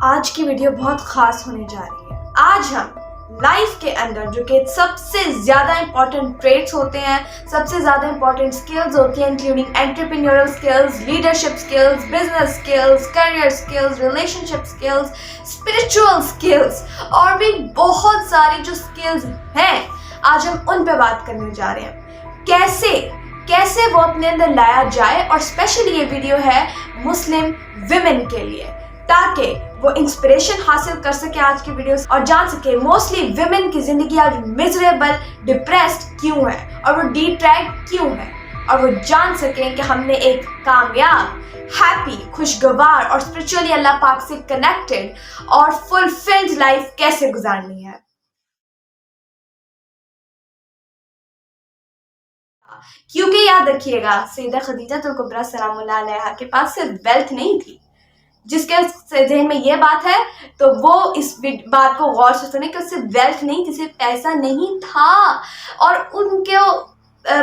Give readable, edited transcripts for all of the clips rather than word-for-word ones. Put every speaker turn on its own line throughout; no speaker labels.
آج کی ویڈیو بہت خاص ہونے جا رہی ہے۔ آج ہم لائف کے اندر جو کہ سب سے زیادہ امپورٹنٹ ٹریٹس ہوتے ہیں، سب سے زیادہ امپورٹنٹ سکلز ہوتی ہیں، including entrepreneurial skills, leadership skills, business skills, career skills, relationship skills, spiritual skills اور بھی بہت ساری جو سکلز ہیں، آج ہم ان پہ بات کرنے جا رہے ہیں۔ کیسے وہ اپنے اندر لایا جائے، اور اسپیشلی یہ ویڈیو ہے مسلم ویمن کے لیے، تاکہ وہ انسپریشن حاصل کر سکے آج کی ویڈیوز اور جان سکے موسٹلی ویمن کی زندگی آج میزریبل، ڈپریسڈ کیوں ہے، اور وہ ڈی ٹریک کیوں ہے، اور وہ جان سکیں کہ ہم نے ایک کامیاب، ہیپی، خوشگوار اور اسپرچولی اللہ پاک سے کنیکٹڈ اور فلفلڈ لائف کیسے گزارنی ہے۔ کیونکہ یاد رکھیے گا، سیدہ خدیجہ الکبریٰ سلام اللہ علیہا کے پاس صرف ویلتھ نہیں تھی۔ جس کے ذہن میں یہ بات ہے تو وہ اس بات کو غور سے سنیں کہ اس سے ویلتھ نہیں تھی، صرف پیسہ نہیں تھا۔ اور ان کے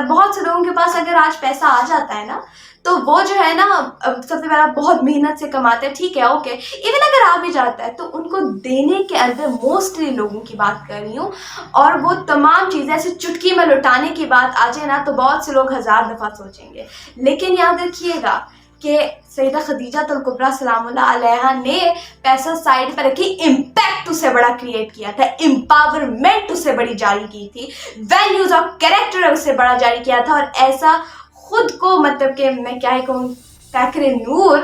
بہت سے لوگوں کے پاس اگر آج پیسہ آ جاتا ہے نا، تو وہ جو ہے نا سب سے پہلا بہت محنت سے کماتے ہیں، ٹھیک ہے، اوکے، ایون اگر آ بھی جاتا ہے تو ان کو دینے کے اندر موسٹلی لوگوں کی بات کر رہی ہوں، اور وہ تمام چیزیں ایسے چٹکی میں لٹانے کی بات آ جائے نا تو بہت سے لوگ ہزار دفعہ سوچیں گے۔ لیکن یاد رکھیے گا کہ سیدہ خدیجہ الکبریٰ سلام اللہ علیہا نے پیسہ سائڈ پہ رکھی، امپیکٹ اسے بڑا کریٹ کیا تھا، امپاورمنٹ اسے بڑی جاری کی تھی، ویلیوز اور کریکٹر اسے بڑا جاری کیا تھا، اور ایسا خود کو مطلب کہ میں کیا ہی کہوں، فخر نور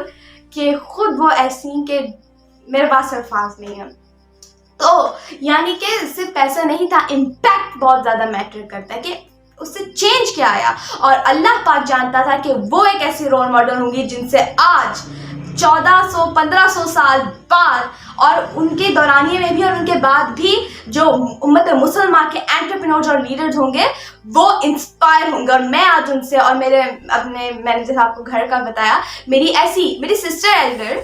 کہ خود وہ ایسی کہ میرے پاس الفاظ نہیں ہیں۔ تو یعنی کہ صرف پیسہ نہیں تھا، امپیکٹ بہت زیادہ میٹر کرتا ہے کہ اس سے چینج کیا آیا، اور اللہ پاک جانتا تھا کہ وہ ایک ایسی رول ماڈل ہوں گی جن سے آج 1400-1500 سال بعد اور ان کے دورانیے میں بھی اور ان کے بعد بھی جو امت مسلمہ کے انٹرپرینورز اور لیڈرز ہوں گے وہ انسپائر ہوں گے۔ اور میں آج ان سے اور میں نے جیسے آپ کو گھر کا بتایا، میری سسٹر ایلڈر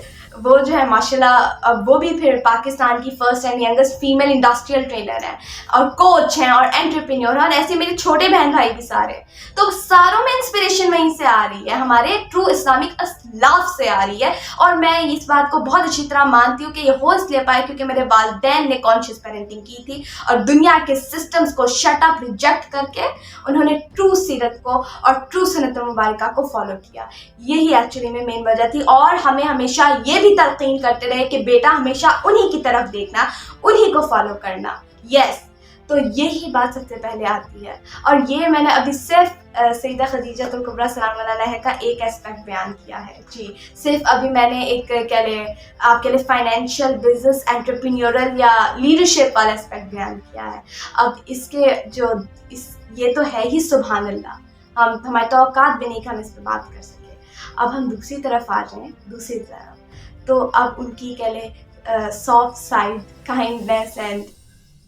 وہ جو ہے ماشاءاللہ وہ بھی پھر پاکستان کی first and youngest female industrial trainer ہیں اور کوچ ہیں اور انٹرپرینور، اور ایسے میرے چھوٹے بہن بھائی بھی سارے، تو ساروں میں انسپریشن وہیں سے آ رہی ہے، ہمارے ٹرو اسلامک اسلاف سے آ رہی ہے۔ اور میں اس بات کو بہت اچھی طرح مانتی ہوں کہ یہ ہو اس لیے پائے کیونکہ میرے والدین نے کانشیس پیرنٹنگ کی تھی اور دنیا کے سسٹمز کو شٹ اپ ریجیکٹ کر کے انہوں نے ٹرو سیرت کو اور ٹرو سنت مبارکہ کو فالو کیا۔ یہی ایکچولی میں مین وجہ تھی، اور ہمیں ہمیشہ یہ بھی تلقین کرتے رہے کہ بیٹا ہمیشہ انہی کی طرف دیکھنا، انہی کو فالو کرنا۔ یس، تو یہی بات سب سے پہلے آتی ہے، اور یہ میں نے ابھی صرف سیدہ خدیجہ الکبریٰ سلام اللہ علیہا کا ایک اسپیکٹ بیان کیا ہے، جی صرف ابھی میں نے ایک آپ کے لیے فائنینشیل، بزنس، انٹرپرینیورل یا لیڈرشپ والا اسپیکٹ بیان کیا ہے۔ اب اس کے یہ تو ہے ہی سبحان اللہ، ہماری توقعات بھی نہیں کہ ہم اس پہ بات کر سکے۔ اب ہم دوسری طرف آ جائیں، دوسری طرف تو اب ان کی سافٹ سائڈ، کائنڈنیس، اینڈ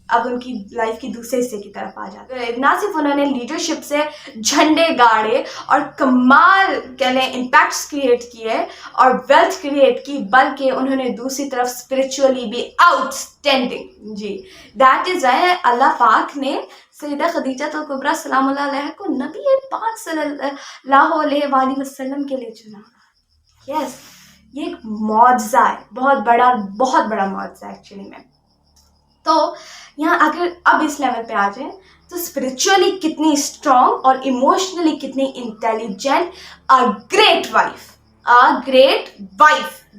اب ان کی لائف کی دوسرے حصے کی طرف آ جاتے ہیں۔ نہ صرف انہوں نے لیڈرشپ سے جھنڈے گاڑے اور کمال امپیکٹس کریٹ کیے اور ویلتھ کریٹ کی، بلکہ انہوں نے دوسری طرف اسپرچولی بھی آؤٹ اسٹینڈنگ، جی دیٹ از وائی اللہ پاک نے سیدہ خدیجہ الکبریٰ سلام اللہ علیہا کو نبی پاک صلی اللہ علیہ وآلہ وسلم کے لیے چنا۔ یس، یہ ایک معجزہ ہے، بہت بڑا معجزہ ہے ایکچولی میں۔ تو یہاں اگر اب اس لیول پہ آ جائیں تو اسپرچولی کتنی اسٹرانگ اور ایموشنلی کتنی intelligent, a great wife,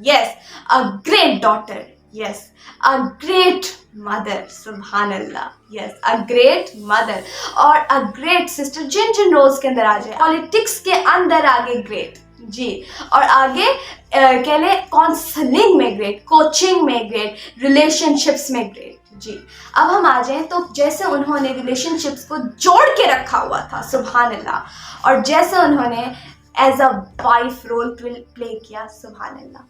yes, a great daughter, yes, a great mother, سبحان اللہ، yes, a great mother اور a great sister، جن رولز کے اندر آ جائے، پالیٹکس کے اندر آگے گریٹ، جی، اور آگے کہہ لیں کاؤنسلنگ میں گریٹ، کوچنگ میں گریٹ، ریلیشن شپس میں گریٹ، جی۔ اب ہم آ جائیں تو جیسے انہوں نے ریلیشن شپس کو جوڑ کے رکھا ہوا تھا، سبحان اللہ، اور جیسے انہوں نے as a wife role play کیا، سبحان اللہ،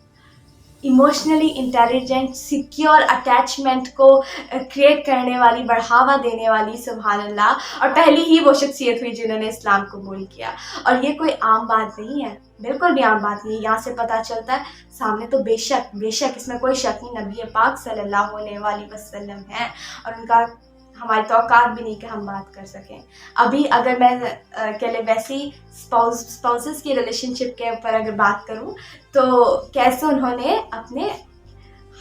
ایموشنلی انٹیلیجنٹ، سیکیور اٹیچمنٹ کو کریٹ کرنے والی، بڑھاوا دینے والی، سبحان اللہ، اور پہلی ہی وہ شخصیت ہوئی جنہوں نے اسلام قبول کیا۔ اور یہ کوئی عام بات نہیں ہے، بالکل بھی عام بات نہیں، یہاں سے پتہ چلتا ہے سامنے تو بے شک اس میں کوئی شک نہیں، نبی پاک صلی اللہ علیہ وآلہ وسلم ہیں، اور ان کا ہماری توقعات بھی نہیں کہ ہم بات کر سکیں۔ ابھی اگر میں کہہ لیں ویسی اسپاؤسز کی ریلیشن شپ کے اوپر اگر بات کروں تو کیسے انہوں نے اپنے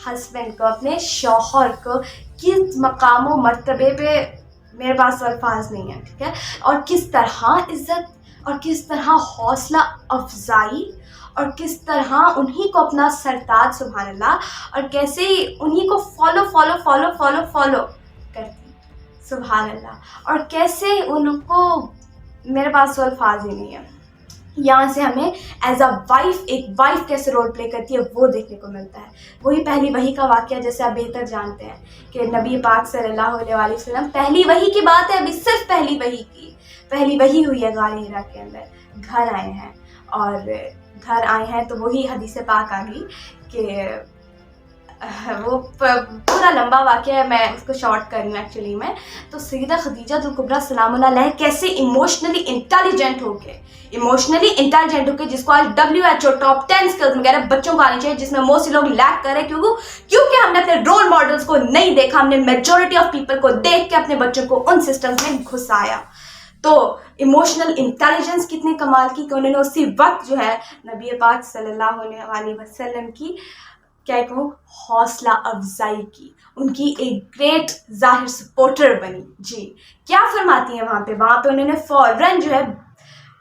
हस्बैंड को, अपने शौहर को किस मकाम व मर्तबे पे, मेरे पास अल्फाज नहीं है, ठीक है, और किस तरह इज़्ज़त और किस तरह हौसला अफजाई और किस तरह उन्हीं को अपना सरताज, सुभान अल्लाह, और कैसे उन्हीं को फॉलो करती, सुभान अल्लाह, और कैसे उनको, मेरे पास तो अल्फाज ही नहीं है। यहाँ से हमें एज अ वाइफ, एक वाइफ कैसे रोल प्ले करती है वो देखने को मिलता है। वही पहली वही का वाक़या, जैसे आप बेहतर जानते हैं कि नबी पाक सल्लल्लाहु अलैहि वसल्लम, पहली वही की बात है, अभी सिर्फ पहली वही हुई है गार हिरा के अंदर, घर आए हैं, और घर आए हैं तो वही हदीस पाक आ गई कि वो पूरा लंबा वाक़या है, मैं उसको शॉर्ट कर रही हूँ एक्चुअली में। तो सैयदा खदीजा कुबरा सलामुल्लाह अलैहा कैसे इमोशनली इंटेलिजेंट होके, जिसको आज WHO टॉप 10 स्किल्स वगैरह बच्चों को आनी चाहिए, जिसमें मोस्टली लोग लैक कर रहे हैं, क्योंकि हमने अपने रोल मॉडल्स को नहीं देखा, हमने मेजॉरिटी ऑफ पीपल को देख के अपने बच्चों को उन सिस्टम्स में घुसाया। तो इमोशनल इंटेलिजेंस कितनी कमाल की कि उन्होंने उसी वक्त जो है नबी पाक सल्लल्लाहु अलैहि वसल्लम की, क्या कहूँ, हौसला अफजाई की, उनकी एक ग्रेट ज़ाहिर सपोर्टर बनी। जी, क्या फरमाती हैं वहाँ पे उन्होंने फ़ौरन जो है,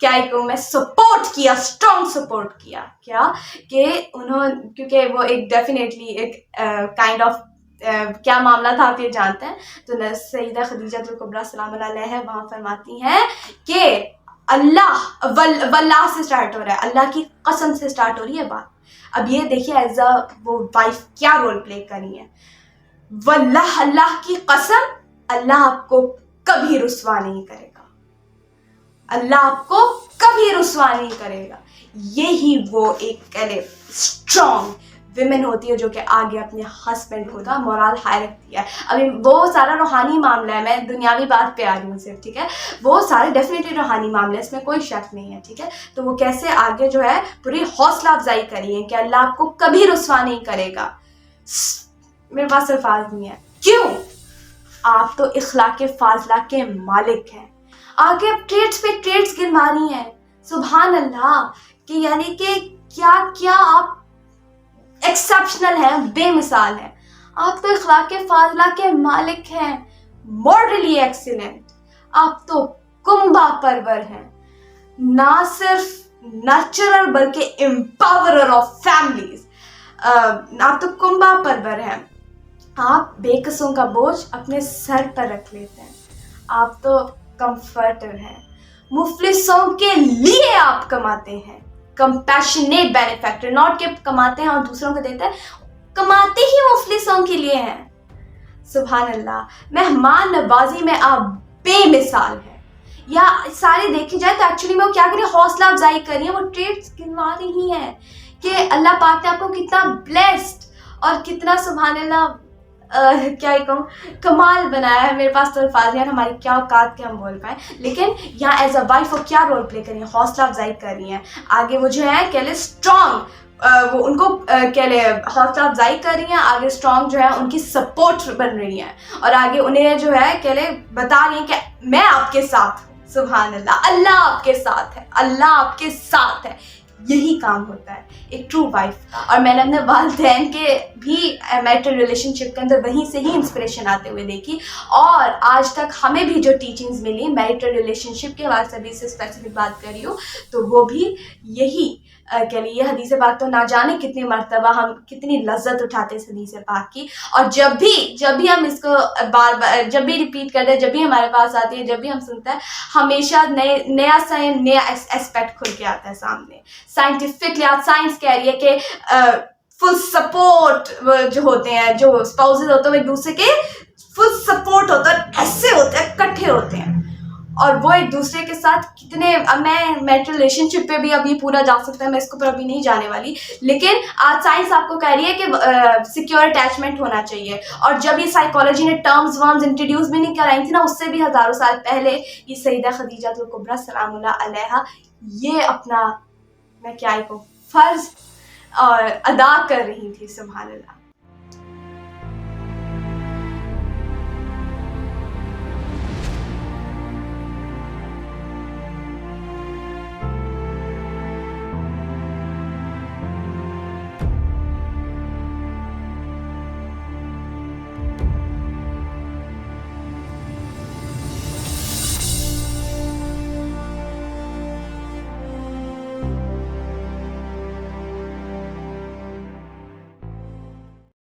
क्या कहूँ मैं, सपोर्ट किया, स्ट्रॉन्ग सपोर्ट किया, क्या कि उन्होंने, क्योंकि वो एक डेफिनेटली एक काइंड ऑफ क्या मामला था आप ये जानते हैं। तो सैयदा खदीजा कुबरा सलामुल्लाह अलैहा वहाँ फरमाती हैं कि अल्लाह वल्लाह से स्टार्ट हो रहा है, अल्लाह की कसम से स्टार्ट हो रही है बात। अब ये देखिए एज अ वो वाइफ क्या रोल प्ले करी है। वल्लाह, अल्लाह की कसम, अल्लाह आपको कभी रुस्वा नहीं करेगा, अल्लाह आपको कभी रुस्वा नहीं करेगा। यही वो एक स्ट्रॉन्ग विमेन होती है जो कि आगे अपने हस्बैंड को का मोरल हाई रखती है। अभी वो सारा रूहानी मामला है, मैं दुनियावी बात पे आ रही हूँ सिर्फ, ठीक है, वो सारे डेफिनेटली रूहानी मामले, इसमें कोई शक नहीं है, ठीक है। तो वो कैसे आगे जो है पूरी हौसला अफजाई करी है कि अल्लाह आपको कभी रुस्वा नहीं करेगा। मेरे पास अल्फाज नहीं है, क्यों? आप तो इखलाके फाजला के मालिक हैं। आगे अब ट्रेड्स पे ट्रेड्स गिनवा रही हैं, सुभान अल्लाह, कि यानी कि क्या क्या आप एक्सेप्शनल है, बेमिसाल है। आप तो इखलाके फाजला के मालिक हैं, मॉरली एक्सीलेंट, आप तो कुंबा परवर हैं, ना सिर्फ नर्चरर बल्कि एम्पावरर ऑफ फैमिलीज। आप तो कुंबा परवर हैं, आप बेकसों का बोझ अपने सर पर रख लेते हैं, आप तो कंफर्टर हैं, मुफलिसों के लिए आप कमाते हैं, कंपैशनेट बेनिफैक्टर, नॉट के कमाते हैं और दूसरों को देते हैं, कमाते ही मुफलिसों के लिए हैं। सुभान अल्लाह, मेहमान नवाजी में आप बेमिसाल हैं। या सारे देखी जाए तो एक्चुअली में वो क्या करें, हौसला अफजाई कर रही है, वो ट्रेड्स गिनवा रही हैं कि अल्लाह पाक ने आपको कितना ब्लेस्ड और कितना सुभान अल्लाह क्या कहूँ, कमाल बनाया है। मेरे पास तो अल्फाज नहीं है, हमारी क्या औकात के हम बोल पाएँ, लेकिन यहाँ एज अ वाइफ वो क्या रोल प्ले कर रही है, हौसला अफजाई कर रही हैं। आगे वो जो है कह ले स्ट्रॉन्ग, वो उनको कह ले हौसला अफजाई कर रही हैं, आगे स्ट्रॉन्ग जो है उनकी सपोर्ट बन रही हैं, और आगे उन्हें जो है कह ले बता रही हैं कि मैं आपके साथ हूँ, सुभान अल्लाह, अल्लाह आपके साथ है, अल्लाह आपके साथ है। यही काम होता है एक ट्रू वाइफ का। और मैंने अपने वालिदैन के भी मैरिटल रिलेशनशिप के अंदर वहीं से ही इंस्पिरेशन आते हुए देखी, और आज तक हमें भी जो टीचिंग्स मिली मैरिटल रिलेशनशिप के हवाले से भी इससे स्पेसिफिक बात करी हूँ, तो वो भी यही कह लीजिए हदीस पाक तो ना जाने कितनी मर्तबा हम कितनी लज्जत उठाते हैं इस हदीस पाक की, और जब भी हम इसको बार जब भी रिपीट करते हैं, जब भी हमारे पास आती है, जब भी हम सुनते हैं, हमेशा नया एस्पेक्ट खुल के आता है सामने। साइंटिफिकली आज साइंस कह रही है कि फुल सपोर्ट जो होते हैं, जो स्पाउसेस होते हैं, वो एक दूसरे के फुल सपोर्ट होता है, ऐसे होते हैं, इकट्ठे होते हैं, और वो एक दूसरे के साथ कितने, अब मैं मैरिटल रिलेशनशिप पे भी अभी पूरा जा सकता है, मैं इसको पर अभी नहीं जाने वाली, लेकिन आज साइंस आपको कह रही है कि सिक्योर अटैचमेंट होना चाहिए। और जब ये साइकोलॉजी ने टर्म्स वर्म्स इंट्रोड्यूस भी नहीं कराई थी ना, उससे भी हज़ारों साल पहले ये सैयदा खदीजा कुबरा सलामुल्लाह अलैहा ये अपना, मैं क्या कहूँ, फर्ज और अदा कर रही थी, सुभान अल्लाह।